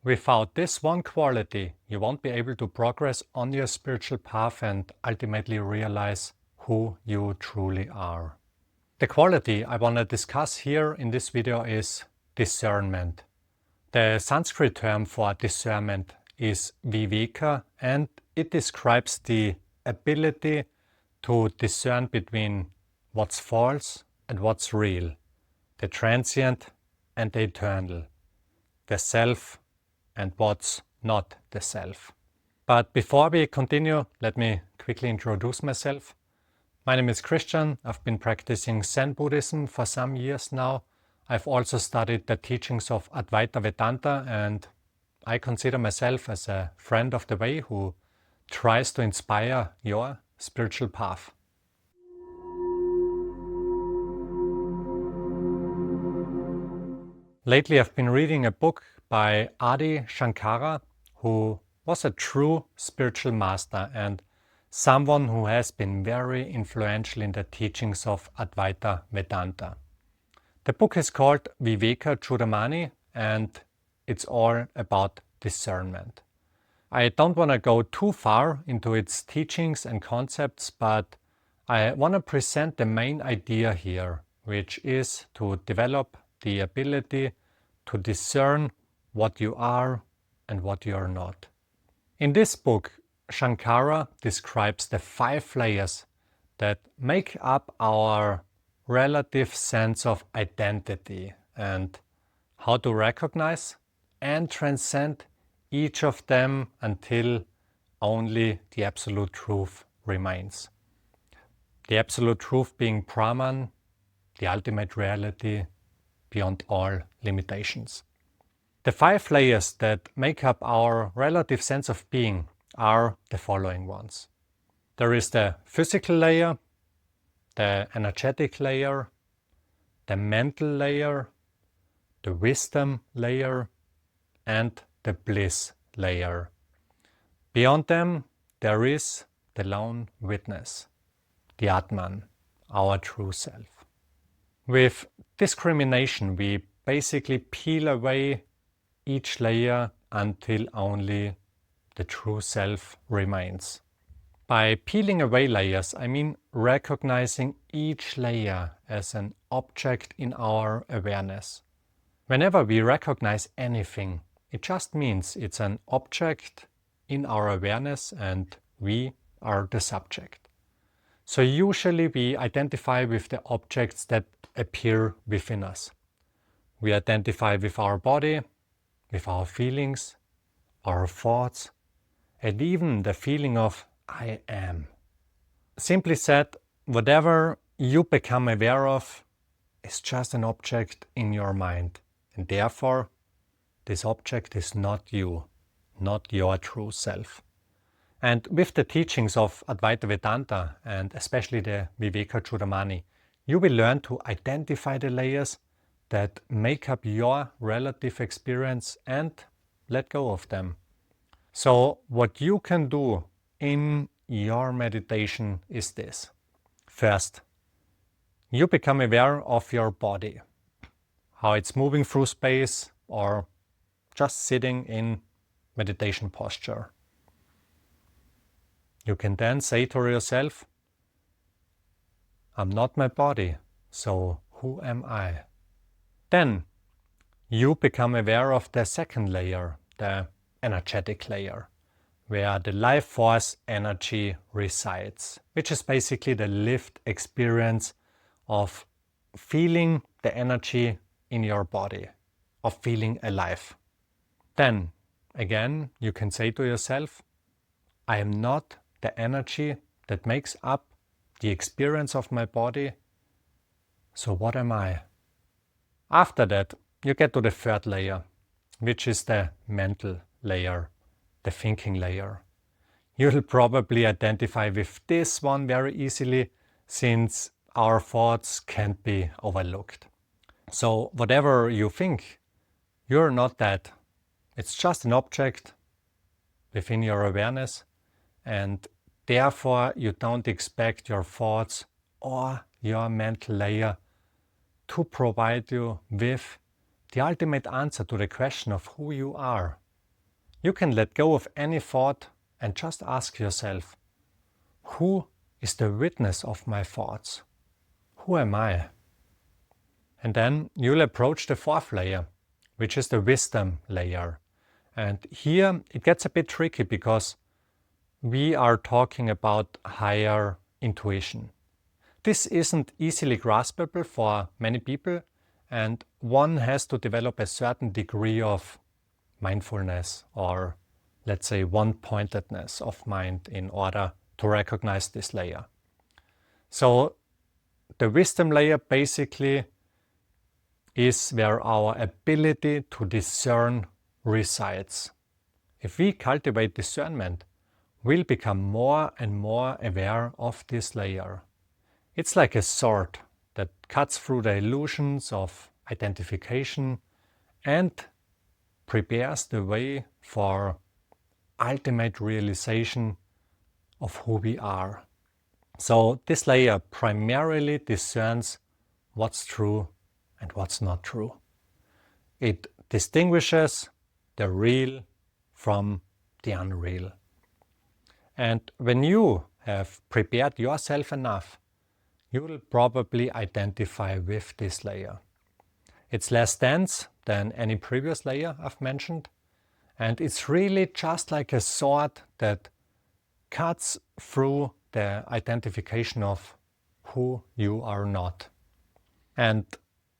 Without this one quality, you won't be able to progress on your spiritual path and ultimately realize who you truly are. The quality I want to discuss here in this video is discernment. The Sanskrit term for discernment is viveka, and it describes the ability to discern between what's false and what's real, the transient and the eternal, the self and what's not the self. But before we continue, let me quickly introduce myself. My name is Christian. I've been practicing Zen Buddhism for some years now. I've also studied the teachings of Advaita Vedanta, and I consider myself as a friend of the way who tries to inspire your spiritual path. Lately I've been reading a book by Adi Shankara, who was a true spiritual master and someone who has been very influential in the teachings of Advaita Vedanta. The book is called Vivekacūḍāmaṇi, and it's all about discernment. I don't want to go too far into its teachings and concepts, but I want to present the main idea here, which is to develop the ability to discern what you are and what you are not. In this book, Shankara describes the 5 layers that make up our relative sense of identity and how to recognize and transcend each of them until only the absolute truth remains. The absolute truth being Brahman, the ultimate reality beyond all limitations. The 5 layers that make up our relative sense of being are the following ones. There is the physical layer, the energetic layer, the mental layer, the wisdom layer, and the bliss layer. Beyond them, there is the lone witness, the Atman, our true self. With discrimination, we basically peel away each layer until only the true self remains. By peeling away layers, I mean recognizing each layer as an object in our awareness. Whenever we recognize anything, it just means it's an object in our awareness and we are the subject. So usually we identify with the objects that appear within us. We identify with our body, with our feelings, our thoughts, and even the feeling of I am. Simply said, whatever you become aware of is just an object in your mind, and therefore this object is not you, not your true self. And with the teachings of Advaita Vedanta, and especially the Vivekacūḍāmaṇi, you will learn to identify the layers that make up your relative experience and let go of them. So what you can do in your meditation is this. First, you become aware of your body, how it's moving through space or just sitting in meditation posture. You can then say to yourself, I'm not my body, so who am I? Then you become aware of the second layer, the energetic layer, where the life force energy resides, which is basically the lived experience of feeling the energy in your body, of feeling alive. Then, again, you can say to yourself, I am not the energy that makes up the experience of my body, so what am I? After that, you get to the third layer, which is the mental layer, the thinking layer. You'll probably identify with this one very easily, since our thoughts can't be overlooked. So whatever you think, you're not that. It's just an object within your awareness, and therefore you don't expect your thoughts or your mental layer to provide you with the ultimate answer to the question of who you are, you can let go of any thought and just ask yourself, who is the witness of my thoughts? Who am I? And then you'll approach the fourth layer, which is the wisdom layer. And here it gets a bit tricky because we are talking about higher intuition. This isn't easily graspable for many people, and one has to develop a certain degree of mindfulness, or let's say one-pointedness of mind, in order to recognize this layer. So the wisdom layer basically is where our ability to discern resides. If we cultivate discernment, we'll become more and more aware of this layer. It's like a sword that cuts through the illusions of identification and prepares the way for ultimate realization of who we are. So this layer primarily discerns what's true and what's not true. It distinguishes the real from the unreal. And when you have prepared yourself enough, you will probably identify with this layer. It's less dense than any previous layer I've mentioned, and it's really just like a sword that cuts through the identification of who you are not. And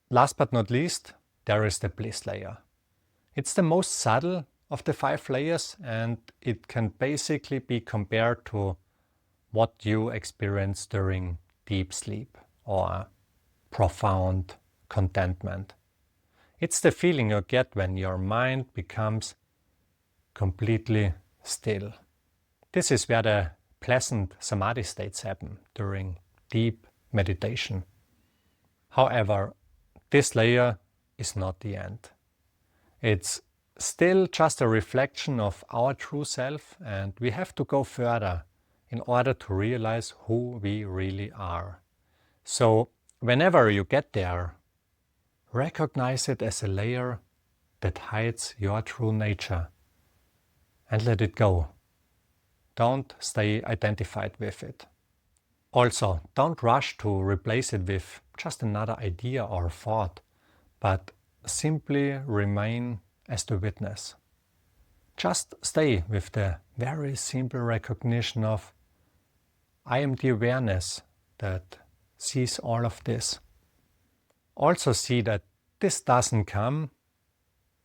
last but not least, there is the bliss layer. It's the most subtle of the 5 layers, and it can basically be compared to what you experience during deep sleep or profound contentment. It's the feeling you get when your mind becomes completely still. This is where the pleasant samadhi states happen during deep meditation. However, this layer is not the end. It's still just a reflection of our true self, and we have to go further in order to realize who we really are. So whenever you get there, recognize it as a layer that hides your true nature and let it go. Don't stay identified with it. Also, don't rush to replace it with just another idea or thought, but simply remain as the witness. Just stay with the very simple recognition of I am the awareness that sees all of this. Also see that this doesn't come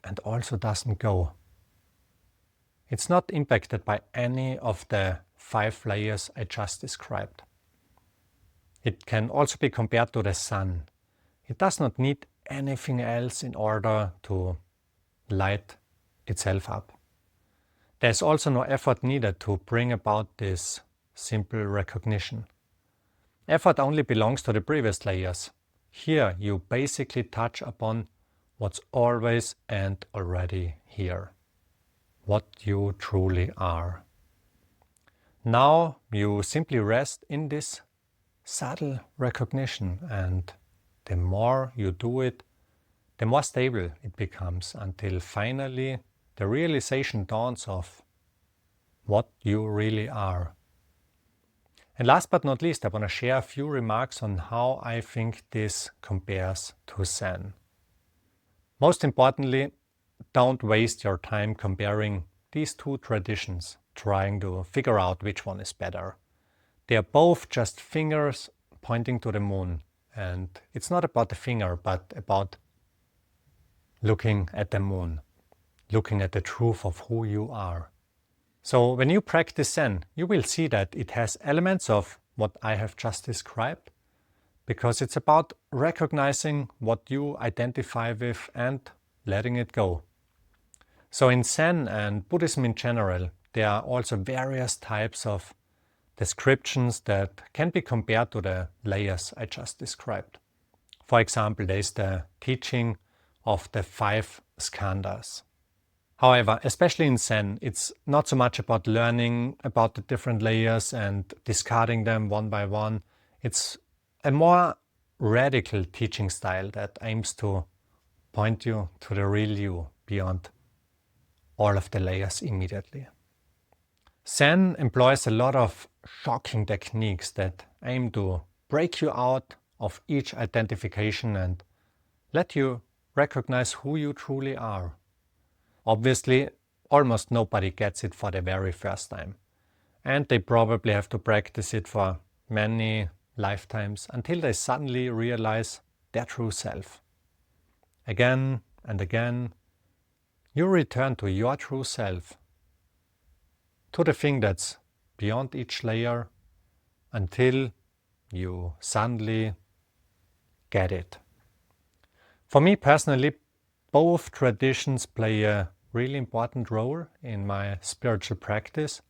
and also doesn't go. It's not impacted by any of the 5 layers I just described. It can also be compared to the sun. It does not need anything else in order to light itself up. There's also no effort needed to bring about this simple recognition. Effort only belongs to the previous layers. Here you basically touch upon what's always and already here, what you truly are. Now you simply rest in this subtle recognition, and the more you do it, the more stable it becomes, until finally the realization dawns of what you really are. And last but not least, I want to share a few remarks on how I think this compares to Zen. Most importantly, don't waste your time comparing these 2 traditions, trying to figure out which one is better. They are both just fingers pointing to the moon, and it's not about the finger, but about looking at the moon, looking at the truth of who you are. So when you practice Zen, you will see that it has elements of what I have just described, because it's about recognizing what you identify with and letting it go. So in Zen and Buddhism in general, there are also various types of descriptions that can be compared to the layers I just described. For example, there is the teaching of the 5 skandhas. However, especially in Zen, it's not so much about learning about the different layers and discarding them one by one. It's a more radical teaching style that aims to point you to the real you beyond all of the layers immediately. Zen employs a lot of shocking techniques that aim to break you out of each identification and let you recognize who you truly are. Obviously, almost nobody gets it for the very first time, and they probably have to practice it for many lifetimes until they suddenly realize their true self. Again and again, you return to your true self, to the thing that's beyond each layer, until you suddenly get it. For me personally, both traditions play a really important role in my spiritual practice.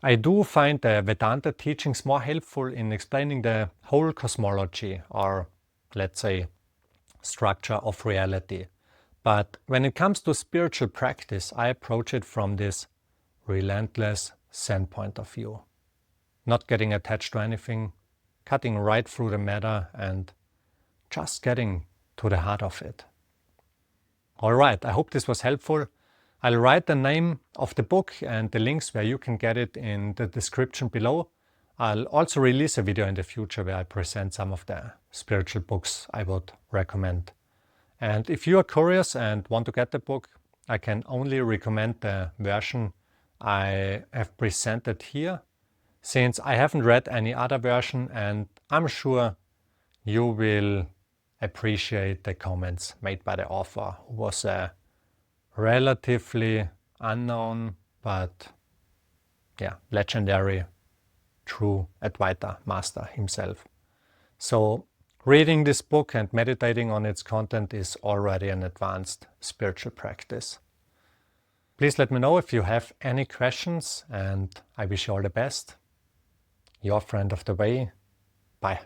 I do find the Vedanta teachings more helpful in explaining the whole cosmology, or let's say structure of reality. But when it comes to spiritual practice, I approach it from this relentless Zen point of view. Not getting attached to anything, cutting right through the matter and just getting to the heart of it. Alright, I hope this was helpful. I'll write the name of the book and the links where you can get it in the description below. I'll also release a video in the future where I present some of the spiritual books I would recommend. And if you are curious and want to get the book, I can only recommend the version I have presented here, since I haven't read any other version, and I'm sure you will appreciate the comments made by the author, who was a relatively unknown but legendary true Advaita master himself. So reading this book and meditating on its content is already an advanced spiritual practice. Please let me know if you have any questions, and I wish you all the best. Your friend of the way. Bye.